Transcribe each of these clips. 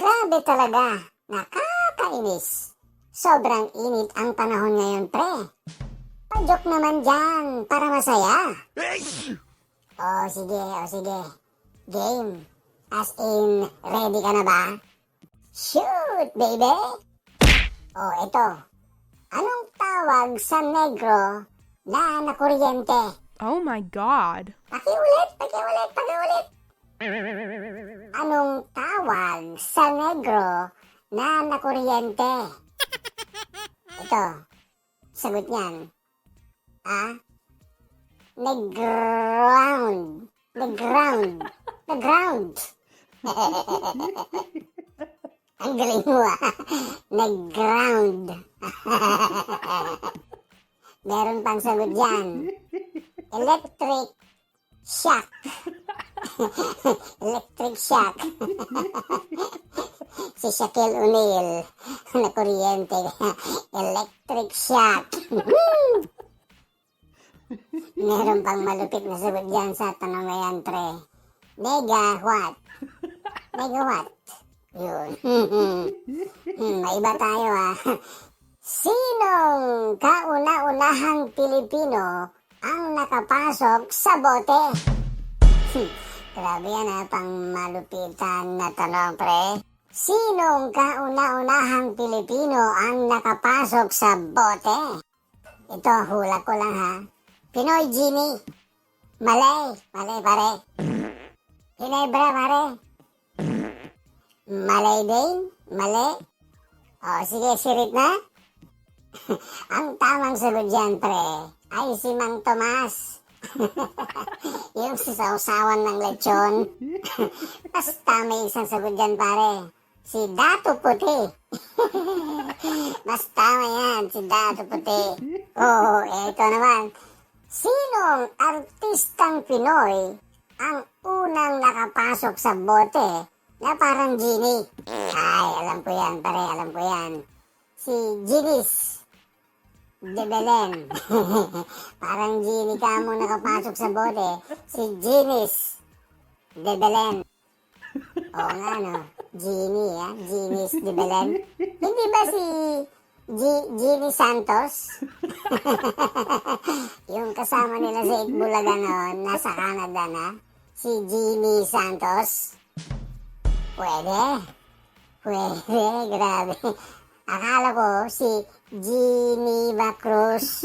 Grabe talaga, nakakainis. Sobrang init ang panahon ngayon, pre. Pa-joke naman dyan, para masaya. O sige. Game. As in, ready ka na ba? Shoot, baby! O, ito. Anong tawag sa negro na nakuryente? Oh my God. Pakiulit. Anong tawag sa negro na nakuryente? Ito, sagot niyan. Neground. Ang galing mo Neground. Meron pang sagot dyan. Electric shock. Electric shock. Si Shaquille O'Neal na kuryente. Electric shock. Meron pang malupit na sagot dyan sa tanong na yan, pre. Megawatt. Yun. May iba tayo Sinong kauna-unahang Pilipino ang nakapasok sa bote? Grabe yan pang malupitan na tanong, pre. Sinong kauna-unahang Pilipino ang nakapasok sa bote? Ito, hula ko lang Pinoy Genie. Mali pare. Hinebra pare. Malay din. Mali. O sige, sirit na. Ang tamang sagot dyan, pre, ay si Mang Tomas. Yung sasawsawan ng lechon. Basta may isang sagot dyan, pare. Si Dato Puti. Basta may yan, si Dato Puti. Oo, ito naman. Sinong artistang Pinoy ang unang nakapasok sa bote na parang genie? Ay, alam ko yan, pare, alam ko yan. Si Ginis de Belen. Parang genie ka mo nakapasok sa bote. Si Ginis de Belen. Oo nga, no? Genie, Ginis de Belen. Hindi ba si Genie Santos? Yung kasama nila sa Itbulaga noon, nasa Canada na. Si Genie Santos. Pwede, grabe. Akala ko si Geneva Cruz.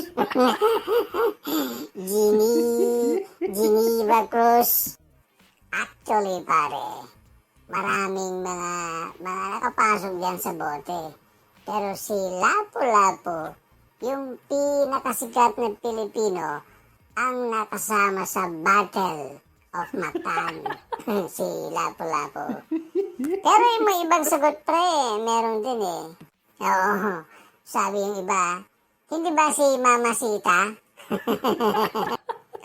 Geneva Cruz. Actually, pare, maraming mga nakapasok diyan sa bote. Pero si Lapu-Lapu, yung pinakasikat na Pilipino, ang nakasama sa Battle of Mactan. Si Lapu-Lapu. Pero yung may ibang sagot, pre, meron din Oo, sabi yung iba, hindi ba si Mama Sita?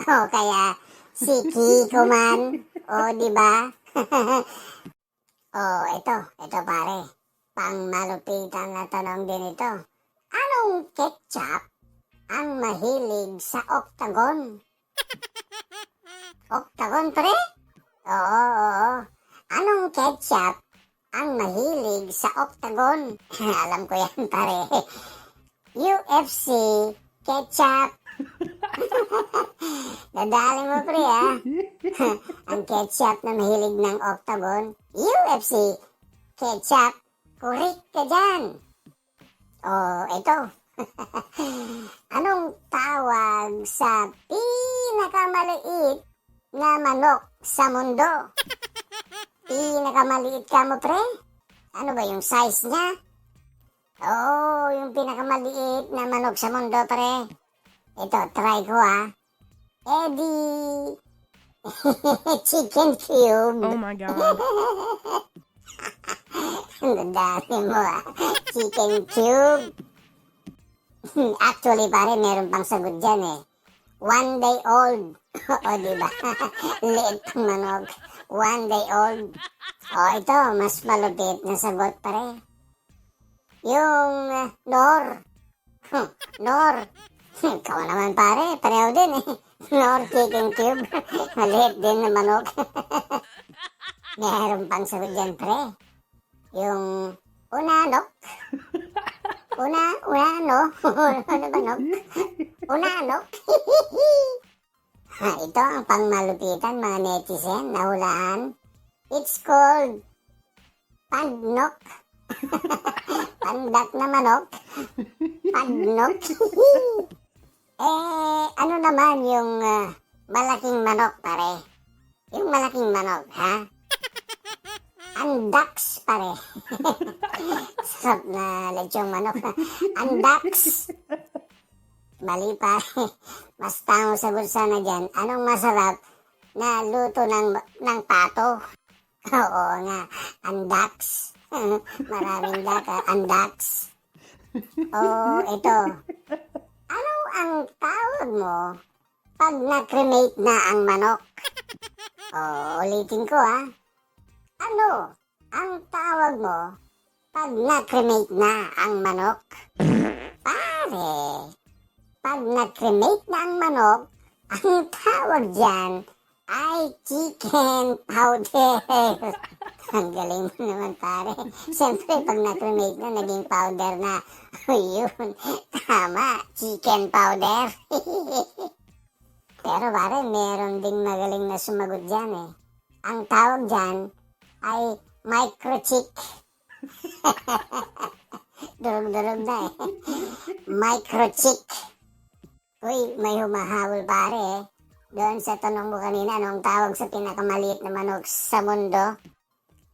O kaya si Kiko man? O, di ba? Ito pare, pang malupitan na tanong din ito. Anong ketchup ang mahilig sa octagon? Octagon, pre? Oo. Anong ketchup ang mahilig sa octagon? Alam ko yan, pare. UFC ketchup. Dadali mo, pre, Ang ketchup na mahilig ng octagon, UFC ketchup. Correct ka dyan. Ito. Anong tawag sa pinakamaliit na manok sa mundo? Pinakamaliit ka mo, pre? Ano ba yung size niya? Yung pinakamaliit na manok sa mundo, pre. Ito, try ko, Eddie. Chicken cube. Oh my God. Ang dami mo, Chicken cube. Actually, pare, meron pang sagot dyan, 1 day old. O, diba? Liit pang manok. 1 day old. Ito, mas malupit na sagot, pare. Yung Nor. Nor. Ikaw naman, pare. Pareho din, Nor chicken cube. Maliit din na manok. Meron pang sagot dyan, pre. Yung unanok. Unano? Ano ba nok? Unanok? Ito ang pangmalupitan mga netizen, nahulaan. It's called pandnok. Pandak na manok. Pandnok. Ano naman yung malaking manok, pare? Yung malaking manok, ha? Andax, pare. Sarap na lechong manok. Andax. Mali, pare. Mas tamang sagot sana dyan. Anong masarap na luto ng pato? Oo nga, andax. Maraming daka, andax. Oh, ito. Ano ang tawag mo pag na-cremate na ang manok? Oh, ulitin ko ha. Ano ang tawag mo pag na-cremate na ang manok? Pare, pag na-cremate na ang manok, ang tawag dyan ay chicken powder. Ang galing mo naman, pare. Siyempre, pag na-cremate na, naging powder na. Yun, tama, chicken powder. Pero pare, meron ding magaling na sumagot dyan eh. Ang tawag dyan ay microchick. Durog-durog na eh. Microchick. Uy, may humahabol pare eh. Doon sa tanong mo kanina, anong tawag sa pinakamaliit na manok sa mundo?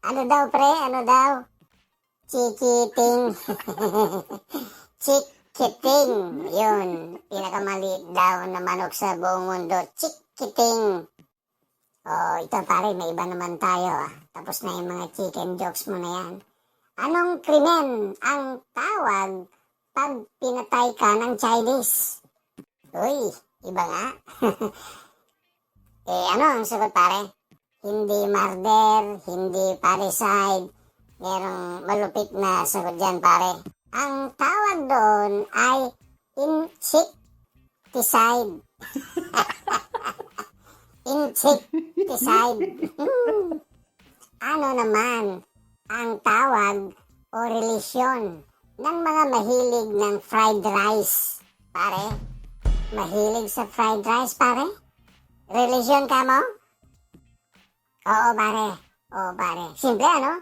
Ano daw, pre? Ano daw? Chikiting. Chikiting. Yun. Pinakamaliit daw na manok sa buong mundo. Chikiting. Oh, ito pare, may iba naman tayo. Tapos na yung mga chicken jokes mo na yan. Anong krimen ang tawag pag pinatay ka ng Chinese? Uy, iba nga. Ano ang sagot pare? Hindi murder, hindi parricide. Merong malupit na sagot dyan, pare. Ang tawag doon ay insecticide. Insecticide. Ano naman ang tawag o relisyon ng mga mahilig ng fried rice, pare? Mahilig sa fried rice, pare? Relisyon ka mo? Oo, pare. Oo, pare. Simple, ano?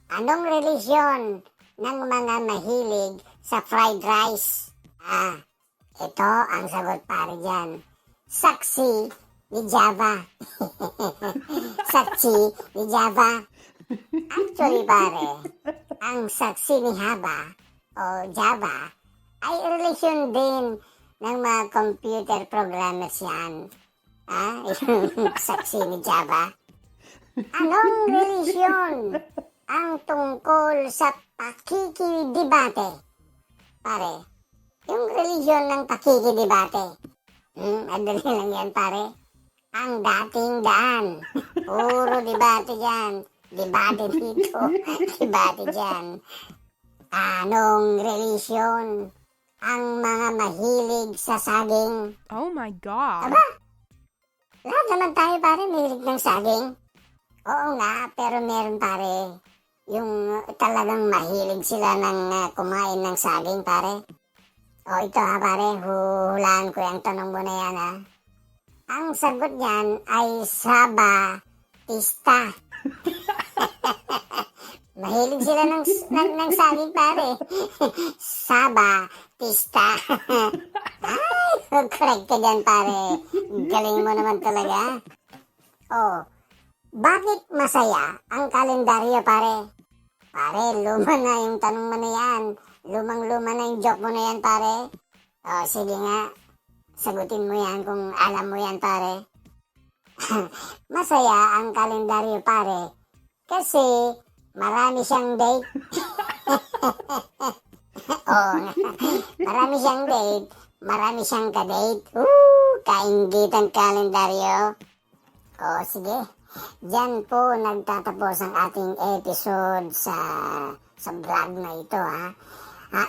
Anong relisyon ng mga mahilig sa fried rice? Ito ang sagot, pare, dyan. Saksi ni Java. Saksi ni Java. Actually, pare, ang saksi ni Haba o Java ay relisyon din ng mga computer programmers yan. Yung saksi ni Java. Anong relisyon ang tungkol sa pakikidebate? Pare, yung relisyon ng pakikidebate. Madali lang yan, pare. Ang dating daan. Puro debate dyan. Debate dito. Debate dyan. Anong relisyon ang mga mahilig sa saging? Oh my God. Aba, lahat naman tayo pare mahilig ng saging. Oo nga, pero meron pare yung talagang mahilig sila ng kumain ng saging pare. O ito ha pare, huhulaan ko yung tanong mo na yan ha. Ang sagot niyan ay sabatista. Mahilig sila ng saging pare. Sabatista. Ay, correct ka dyan pare. Galing mo naman talaga. Oh, bakit masaya ang kalendaryo pare? Pare, luma na yung tanong mo na yan. Lumang-luma na yung joke mo na yan pare. Oh, sige nga. Sagutin mo yan kung alam mo yan pare. Masaya ang kalendaryo pare. Kasi marami siyang date. Oo nga. Marami siyang date. Marami siyang ka-date. Kainggitang kalendaryo. O sige. Diyan po nagtatapos ang ating episode sa vlog na ito ha.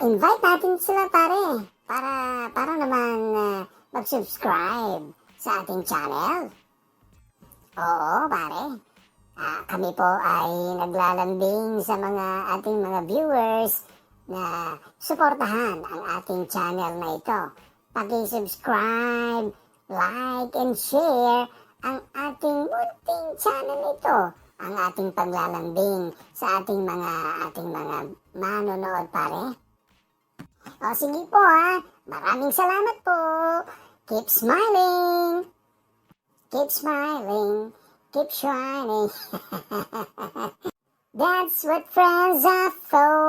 Invite natin sila pare para naman mag-subscribe sa ating channel. Oo pare. Kami po ay naglalambing sa mga ating mga viewers na suportahan ang ating channel na ito. Paki-subscribe, like, and share ang ating munting channel ito. Ang ating paglalambing sa ating mga manonood pare. O sige po ha, maraming salamat po. Keep smiling. Keep smiling. Keep shining. That's what friends are for.